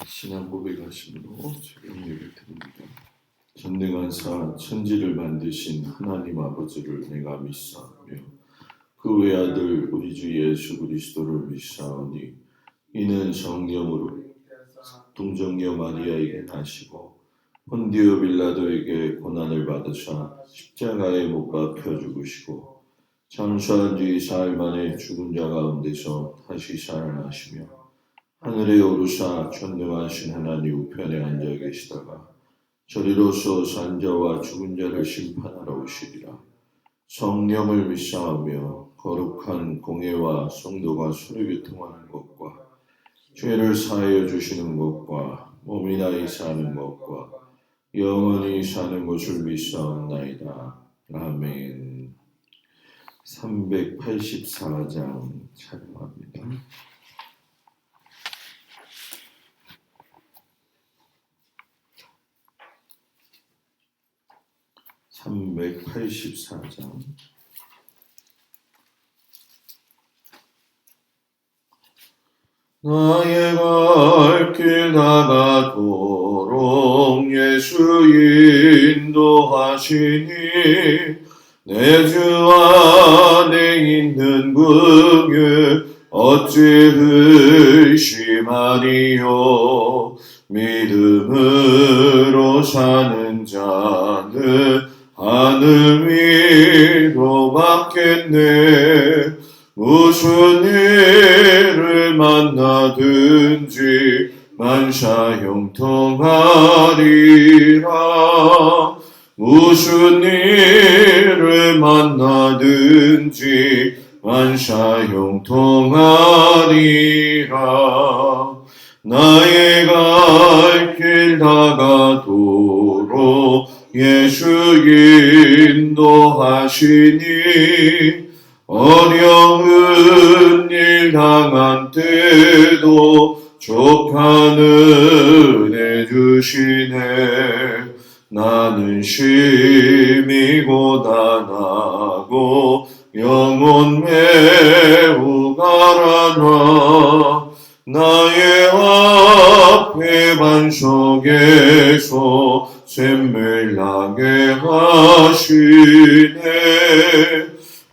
신앙 고백하심으로 최근 예배 드립니다. 전능하사 천지를 만드신 하나님 아버지를 내가 믿사오며 그 외아들 우리 주 예수 그리스도를 믿사오니 이는 성령으로 동정녀 마리아에게 나시고 본디오 빌라도에게 고난을 받으사 십자가에 못 박혀 죽으시고 장수한 뒤 사흘 만에 죽은 자 가운데서 다시 살아나시며 하늘에 오르사 전능하신 하나님 우편에 앉아 계시다가 저리로서 산 자와 죽은 자를 심판하러 오시리라. 성령을 믿사오며 거룩한 공예와 성도가 서로 교통하는 것과 죄를 사하여 주시는 것과 몸이 나이 사는 것과 영원히 사는 것을 믿사옵나이다. 아멘. 384장 찬양합니다. 384장 나의 갈 길 다가도록 예수 인도하시니 내 주 안에 있는 긍휼 어찌 의심하리요. 믿음으로 사는 자는 하늘 위로 받겠네. 무슨 일을 만나든지 만사 형통하리라. 무슨 일을 만나든지 만사 형통하리라. 나의 갈 길 다가도록 예수 인도하시니 어려운 일 당한 때도 족한 은혜 주시네. 나는 심히 고단하고 영혼 매우 가라나. 나의 앞에 반석에서 샘물 나게 하시네.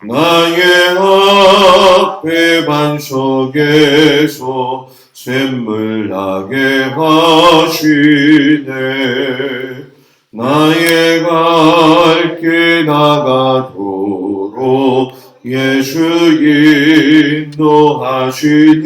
나의 앞에 반석에서 샘물 나게 하시네. 나의 갈 길 다가도록 예수 인도하시니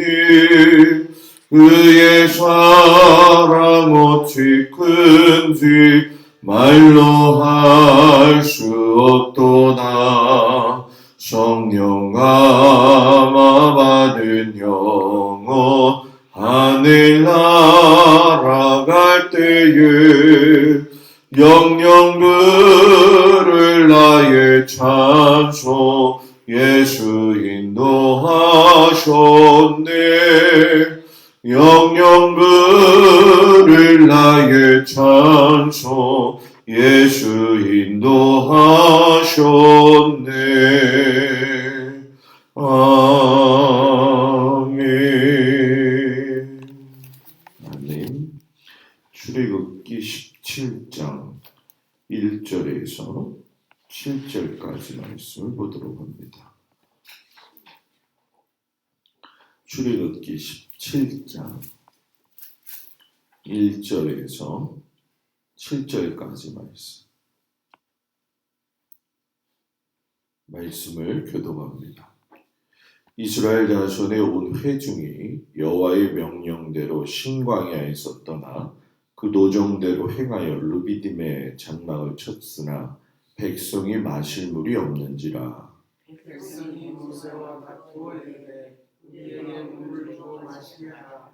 그의 사랑 어찌 큰지 말로 할 수 없도다. 성령 감화 받은 영혼 하늘 날아갈 때에 영영 들을 나의 찬송 예수 인도하셨네. 영영 들을 나의 찬송 예수 인도하셨네. 아멘. 아멘. 출애굽기 17장 1절에서 7절까지 말씀을 보도록 합니다. 출애굽기 17장 1절에서 7절까지 말씀을 교독합니다. 이스라엘 자손의 온 회중이 여호와의 명령대로 신광야에서 떠나 그 노정대로 행하여 르비딤의 장막을 쳤으나 백성이 마실 물이 없는지라. 백성이 모세와 다투어 이르되 우리에게 물을 줘 마시게 하라.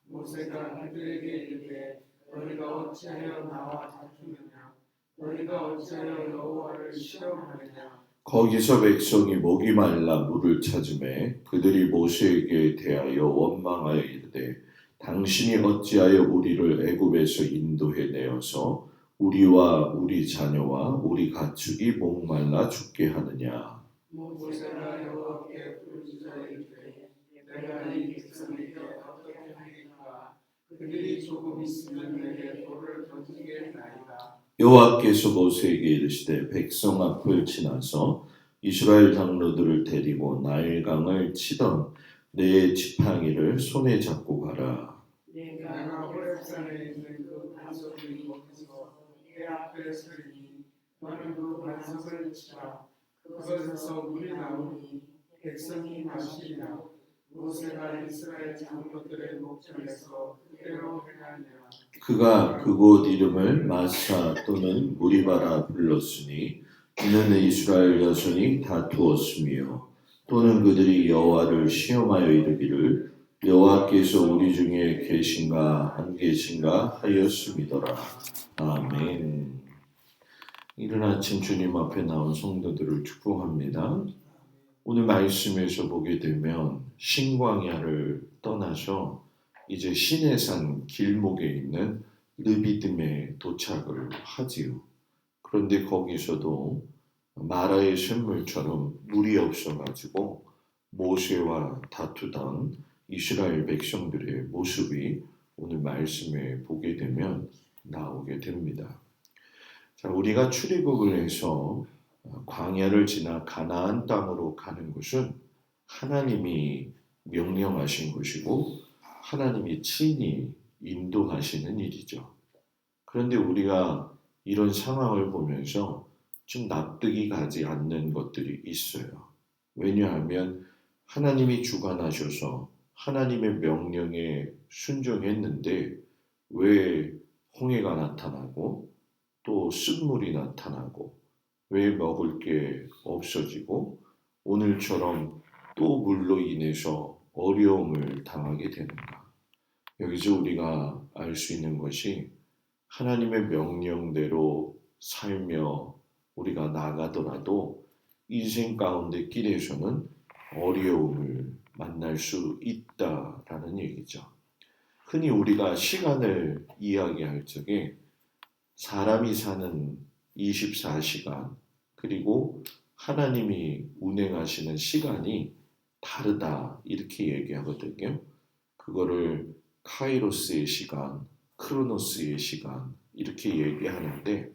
모세가 그들에게 이르되 너희가 어찌하여 나와 다투느냐. 너희가 어찌하여 여호와를 시험하느냐. 거기서 백성이 목이 말라 물을 찾으매 그들이 모세에게 대하여 원망하여 이르되 당신이 어찌하여 우리를 애굽에서 인도해 내어서 우리와 우리 자녀와 우리 가축이 목말라 죽게 하느냐. 모세가 여호와께 부르짖어 이르되 내가 이 백성에게 어떻게 하리까. 그들이 조금 있으면 내게 돌을 던지겠나이다. 여호와께서 모세에게 이르시되 백성 앞을 지나서 이스라엘 장로들을 데리고 나일강을 치던 네 지팡이를 손에 잡고 가라. 내가 호렙산에 있는 그 반석을 거기서 내 앞에 서리니 너는 그 반석을 치라. 그것에서 물이 나오니 백성이 마시리라. 모세가 이스라엘 장로들의 목전에서 그대로 행하니라. 그가 그곳 이름을 마사 또는 무리바라 불렀으니 이는 이스라엘 자손이 다투었으며 또는 그들이 여호와를 시험하여 이르기를 여호와께서 우리 중에 계신가 안 계신가 하였음이더라. 아멘. 이른 아침 주님 앞에 나온 성도들을 축복합니다. 오늘 말씀에서 보게 되면 신광야를 떠나서 이제 시내산 길목에 있는 르비딤에 도착을 하지요. 그런데 거기서도 마라의 샘물처럼 물이 없어가지고 모세와 다투던 이스라엘 백성들의 모습이 오늘 말씀에 보게 되면 나오게 됩니다. 자, 우리가 출애굽을 해서 광야를 지나 가나안 땅으로 가는 것은 하나님이 명령하신 것이고 하나님이 친히 인도하시는 일이죠. 그런데 우리가 이런 상황을 보면서 좀 납득이 가지 않는 것들이 있어요. 왜냐하면 하나님이 주관하셔서 하나님의 명령에 순종했는데 왜 홍해가 나타나고 또 쓴물이 나타나고 왜 먹을 게 없어지고 오늘처럼 또 물로 인해서 어려움을 당하게 되는가? 여기서 우리가 알 수 있는 것이 하나님의 명령대로 살며 우리가 나가더라도 인생 가운데 길에서는 어려움을 만날 수 있다라는 얘기죠. 흔히 우리가 시간을 이야기할 적에 사람이 사는 24시간 그리고 하나님이 운행하시는 시간이 다르다 이렇게 얘기하거든요. 그거를 카이로스의 시간, 크로노스의 시간 이렇게 얘기하는데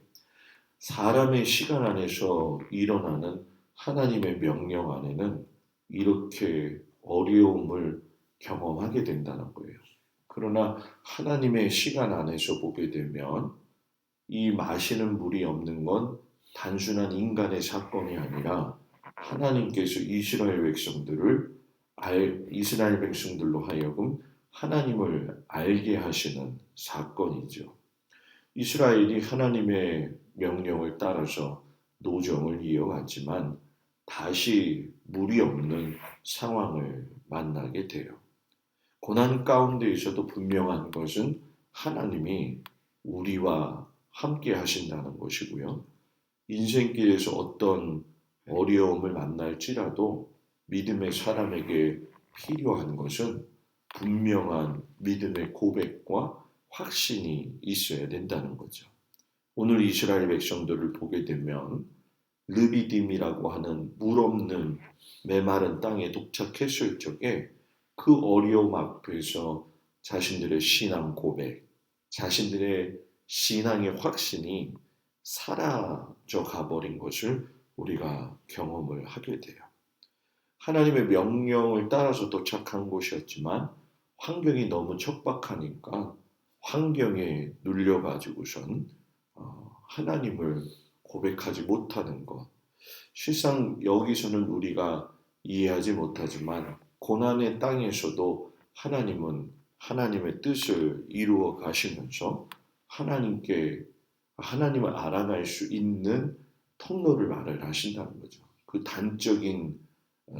사람의 시간 안에서 일어나는 하나님의 명령 안에는 이렇게 어려움을 경험하게 된다는 거예요. 그러나 하나님의 시간 안에서 보게 되면 이 마시는 물이 없는 건 단순한 인간의 사건이 아니라 하나님께서 이스라엘 백성들로 하여금 하나님을 알게 하시는 사건이죠. 이스라엘이 하나님의 명령을 따라서 노정을 이어갔지만 다시 물이 없는 상황을 만나게 돼요. 고난 가운데 있어도 분명한 것은 하나님이 우리와 함께 하신다는 것이고요. 인생길에서 어떤 어려움을 만날지라도 믿음의 사람에게 필요한 것은 분명한 믿음의 고백과 확신이 있어야 된다는 거죠. 오늘 이스라엘 백성들을 보게 되면 르비딤이라고 하는 물 없는 메마른 땅에 도착했을 적에 그 어려움 앞에서 자신들의 신앙 고백, 자신들의 신앙의 확신이 사라져 가버린 것을 우리가 경험을 하게 돼요. 하나님의 명령을 따라서 도착한 곳이었지만 환경이 너무 척박하니까 환경에 눌려가지고선 하나님을 고백하지 못하는 것. 실상 여기서는 우리가 이해하지 못하지만 고난의 땅에서도 하나님은 하나님의 뜻을 이루어 가시면서 하나님을 알아갈 수 있는 통로를 마련하신다는 거죠. 그 단적인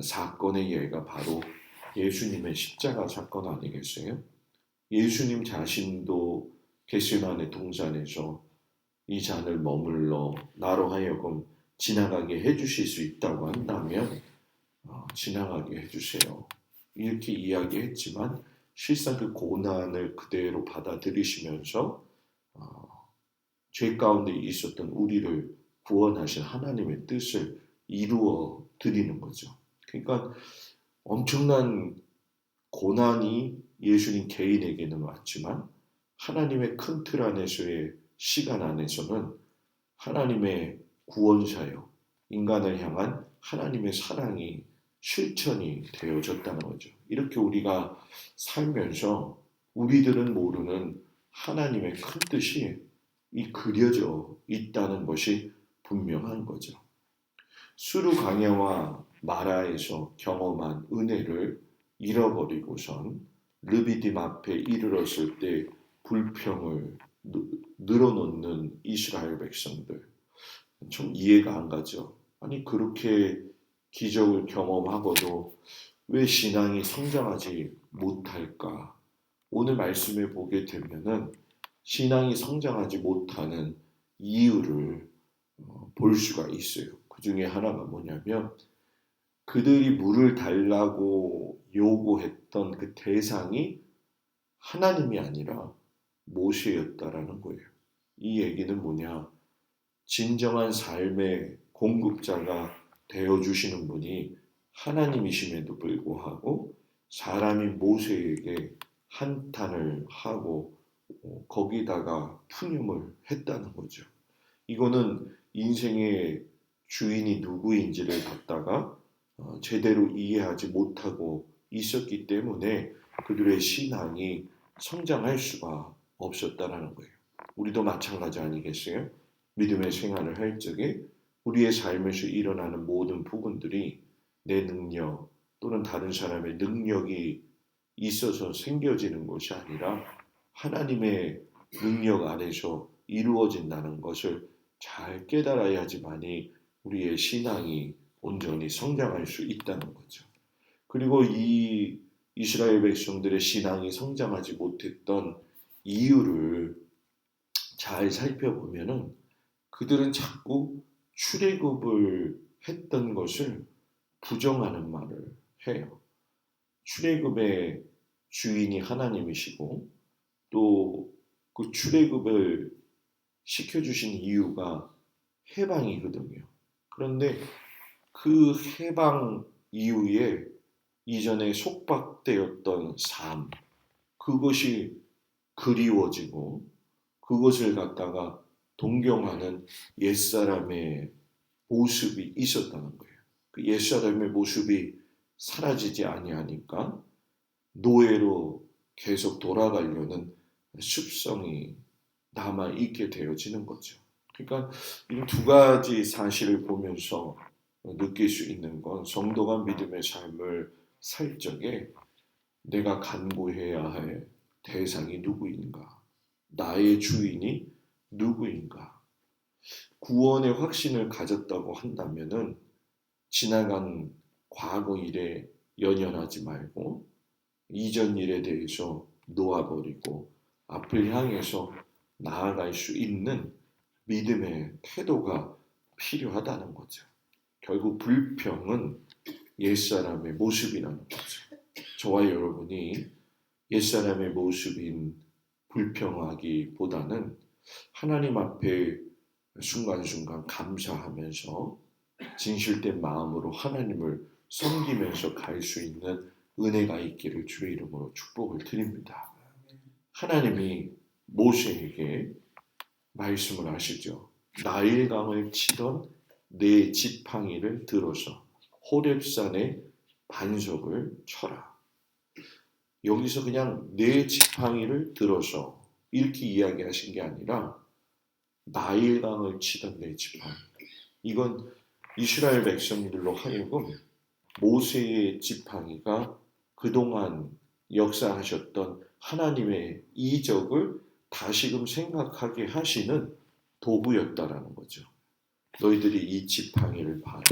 사건의 예가 바로 예수님의 십자가 사건 아니겠어요? 예수님 자신도 겟세마네 동산에서 이 잔을 머물러 나로 하여금 지나가게 해주실 수 있다고 한다면 지나가게 해주세요. 이렇게 이야기했지만 실상 그 고난을 그대로 받아들이시면서 죄 가운데 있었던 우리를 구원하신 하나님의 뜻을 이루어 드리는 거죠. 그러니까 엄청난 고난이 예수님 개인에게는 왔지만 하나님의 큰 틀 안에서의 시간 안에서는 하나님의 구원사역, 인간을 향한 하나님의 사랑이 실천이 되어졌다는 거죠. 이렇게 우리가 살면서 우리들은 모르는 하나님의 큰 뜻이 그려져 있다는 것이 분명한 거죠. 수르 강야와 마라에서 경험한 은혜를 잃어버리고선 르비딤 앞에 이르렀을 때 불평을 늘어놓는 이스라엘 백성들. 좀 이해가 안 가죠. 아니 그렇게 기적을 경험하고도 왜 신앙이 성장하지 못할까? 오늘 말씀에 보게 되면은 신앙이 성장하지 못하는 이유를 볼 수가 있어요. 그 중에 하나가 뭐냐면 그들이 물을 달라고 요구했던 그 대상이 하나님이 아니라 모세였다라는 거예요. 이 얘기는 뭐냐? 진정한 삶의 공급자가 되어주시는 분이 하나님이심에도 불구하고 사람이 모세에게 한탄을 하고 거기다가 푸념을 했다는 거죠. 이거는 인생의 주인이 누구인지를 갖다가 제대로 이해하지 못하고 있었기 때문에 그들의 신앙이 성장할 수가 없었다라는 거예요. 우리도 마찬가지 아니겠어요? 믿음의 생활을 할 적에 우리의 삶에서 일어나는 모든 부분들이 내 능력 또는 다른 사람의 능력이 있어서 생겨지는 것이 아니라 하나님의 능력 안에서 이루어진다는 것을 잘 깨달아야지만이 우리의 신앙이 온전히 성장할 수 있다는 거죠. 그리고 이 이스라엘 백성들의 신앙이 성장하지 못했던 이유를 잘 살펴보면은 그들은 자꾸 출애굽을 했던 것을 부정하는 말을 해요. 출애굽의 주인이 하나님이시고 또 그 출애굽을 시켜주신 이유가 해방이거든요. 그런데 그 해방 이후에 이전에 속박되었던 삶, 그것이 그리워지고 그것을 갖다가 동경하는 옛사람의 모습이 있었다는 거예요. 그 옛사람의 모습이 사라지지 아니하니까 노예로 계속 돌아가려는 습성이 남아있게 되어지는 거죠. 그러니까 이 두 가지 사실을 보면서 느낄 수 있는 건 성도가 믿음의 삶을 살 적에 내가 간구해야 할 대상이 누구인가? 나의 주인이 누구인가? 구원의 확신을 가졌다고 한다면은 지나간 과거 일에 연연하지 말고 이전 일에 대해서 놓아버리고 앞을 향해서 나아갈 수 있는 믿음의 태도가 필요하다는 거죠. 결국 불평은 옛사람의 모습이라는 거죠. 저와 여러분이 옛사람의 모습인 불평하기보다는 하나님 앞에 순간순간 감사하면서 진실된 마음으로 하나님을 섬기면서 갈 수 있는 은혜가 있기를 주의 이름으로 축복을 드립니다. 하나님이 모세에게 말씀을 하시죠. 나일강을 치던 네 지팡이를 들어서 호렙산의 반석을 쳐라. 여기서 그냥 네 지팡이를 들어서 이렇게 이야기하신 게 아니라 나일강을 치던 네 지팡이. 이건 이스라엘 백성들로 하여금 모세의 지팡이가 그동안 역사하셨던 하나님의 이적을 다시금 생각하게 하시는 도구였다라는 거죠. 너희들이 이 지팡이를 봐라.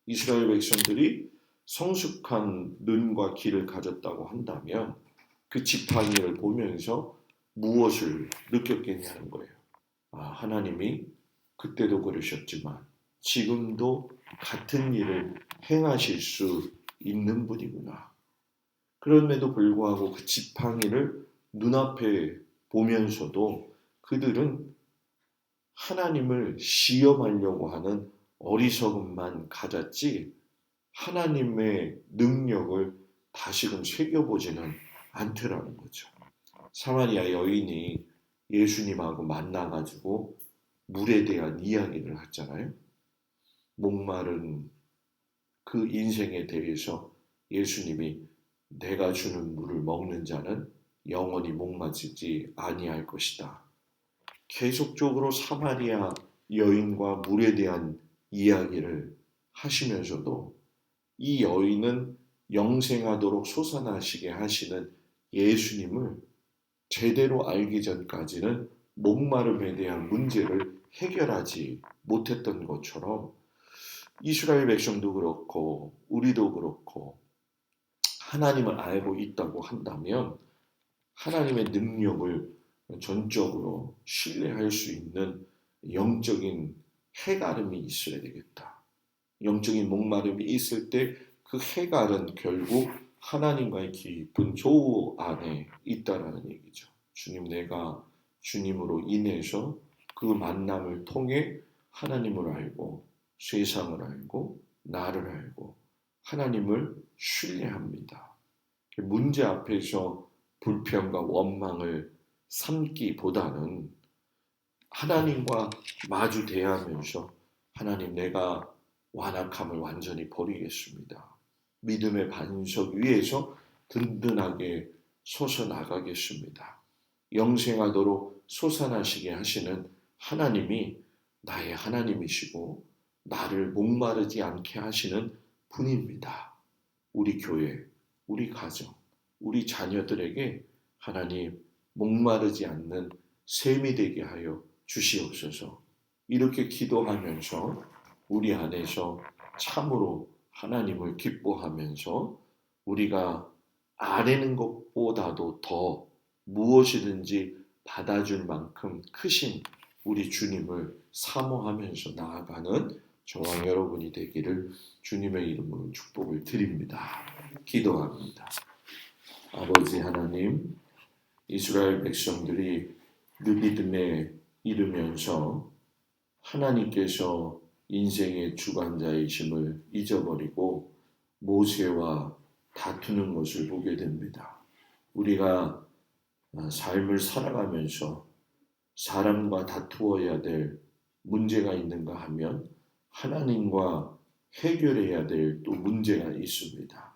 이스라엘 백성들이 성숙한 눈과 귀를 가졌다고 한다면 그 지팡이를 보면서 무엇을 느꼈겠냐는 거예요. 하나님이 그때도 그러셨지만 지금도 같은 일을 행하실 수 있는 분이구나. 그럼에도 불구하고 그 지팡이를 눈앞에 보면서도 그들은 하나님을 시험하려고 하는 어리석음만 가졌지 하나님의 능력을 다시금 새겨보지는 않더라는 거죠. 사마리아 여인이 예수님하고 만나가지고 물에 대한 이야기를 했잖아요. 목마른 그 인생에 대해서 예수님이 내가 주는 물을 먹는 자는 영원히 목마르지 아니할 것이다. 계속적으로 사마리아 여인과 물에 대한 이야기를 하시면서도 이 여인은 영생하도록 솟아나시게 하시는 예수님을 제대로 알기 전까지는 목마름에 대한 문제를 해결하지 못했던 것처럼 이스라엘 백성도 그렇고 우리도 그렇고 하나님을 알고 있다고 한다면 하나님의 능력을 전적으로 신뢰할 수 있는 영적인 해가름이 있어야 되겠다. 영적인 목마름이 있을 때 그 해갈은 결국 하나님과의 깊은 조우 안에 있다라는 얘기죠. 주님, 내가 주님으로 인해서 그 만남을 통해 하나님을 알고 세상을 알고 나를 알고 하나님을 신뢰합니다. 문제 앞에서 불평과 원망을 삼기보다는 하나님과 마주 대하면서 하나님, 내가 완악함을 완전히 버리겠습니다. 믿음의 반석 위에서 든든하게 솟아 나가겠습니다. 영생하도록 솟아나시게 하시는 하나님이 나의 하나님이시고 나를 목마르지 않게 하시는 분입니다. 우리 교회, 우리 가정, 우리 자녀들에게 하나님 목마르지 않는 샘이 되게 하여 주시옵소서. 이렇게 기도하면서 우리 안에서 참으로 하나님을 기뻐하면서 우리가 아뢰는 것보다도 더 무엇이든지 받아줄 만큼 크신 우리 주님을 사모하면서 나아가는 저와 여러분이 되기를 주님의 이름으로 축복을 드립니다. 기도합니다. 아버지 하나님, 이스라엘 백성들이 느비듬에 이르면서 하나님께서 인생의 주관자이심을 잊어버리고 모세와 다투는 것을 보게 됩니다. 우리가 삶을 살아가면서 사람과 다투어야 될 문제가 있는가 하면 하나님과 해결해야 될 또 문제가 있습니다.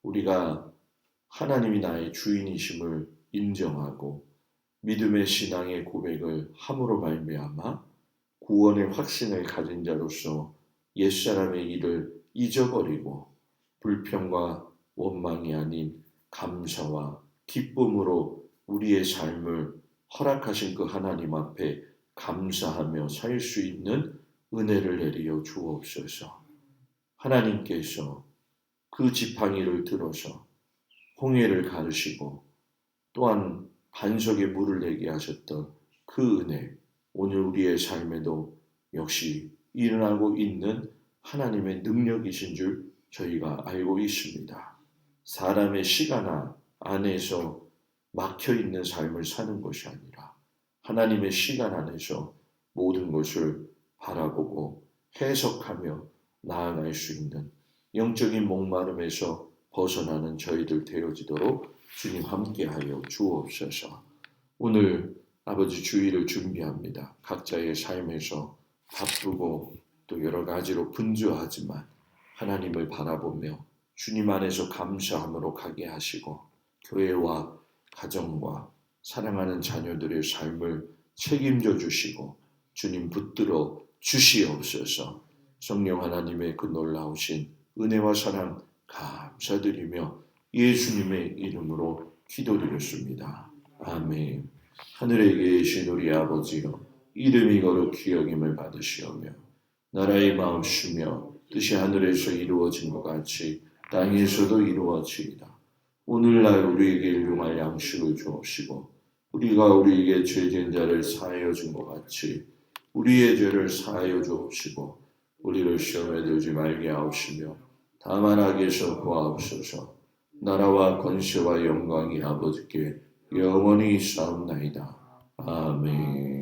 우리가 하나님이 나의 주인이심을 인정하고 믿음의 신앙의 고백을 함으로 말미암아 구원의 확신을 가진 자로서 옛사람의 일을 잊어버리고 불평과 원망이 아닌 감사와 기쁨으로 우리의 삶을 허락하신 그 하나님 앞에 감사하며 살 수 있는 은혜를 내려 주옵소서. 하나님께서 그 지팡이를 들어서 홍해를 가르시고 또한 반석에 물을 내게 하셨던 그 은혜, 오늘 우리의 삶에도 역시 일어나고 있는 하나님의 능력이신 줄 저희가 알고 있습니다. 사람의 시간 안에서 막혀있는 삶을 사는 것이 아니라 하나님의 시간 안에서 모든 것을 바라보고 해석하며 나아갈 수 있는 영적인 목마름에서 벗어나는 저희들 되어지도록 주님 함께하여 주옵소서. 오늘 아버지 주일을 준비합니다. 각자의 삶에서 바쁘고 또 여러 가지로 분주하지만 하나님을 바라보며 주님 안에서 감사함으로 가게 하시고 교회와 가정과 사랑하는 자녀들의 삶을 책임져 주시고 주님 붙들어 주시옵소서. 성령 하나님의 그 놀라우신 은혜와 사랑 감사드리며 예수님의 이름으로 기도드렸습니다. 아멘. 하늘에 계신 우리 아버지여, 이름이 거룩히 여김을 받으시오며 나라의 마음이시며 뜻이 하늘에서 이루어진 것 같이 땅에서도 이루어지이다. 오늘날 우리에게 일용할 양식을 주옵시고 우리가 우리에게 죄진 자를 사하여 준 것 같이 우리의 죄를 사하여 주옵시고 우리를 시험에 들지 말게 하옵시며 다만 악에서 구하옵소서. 나라와 권세와 영광이 아버지께 영원히 있사옵나이다. 아멘.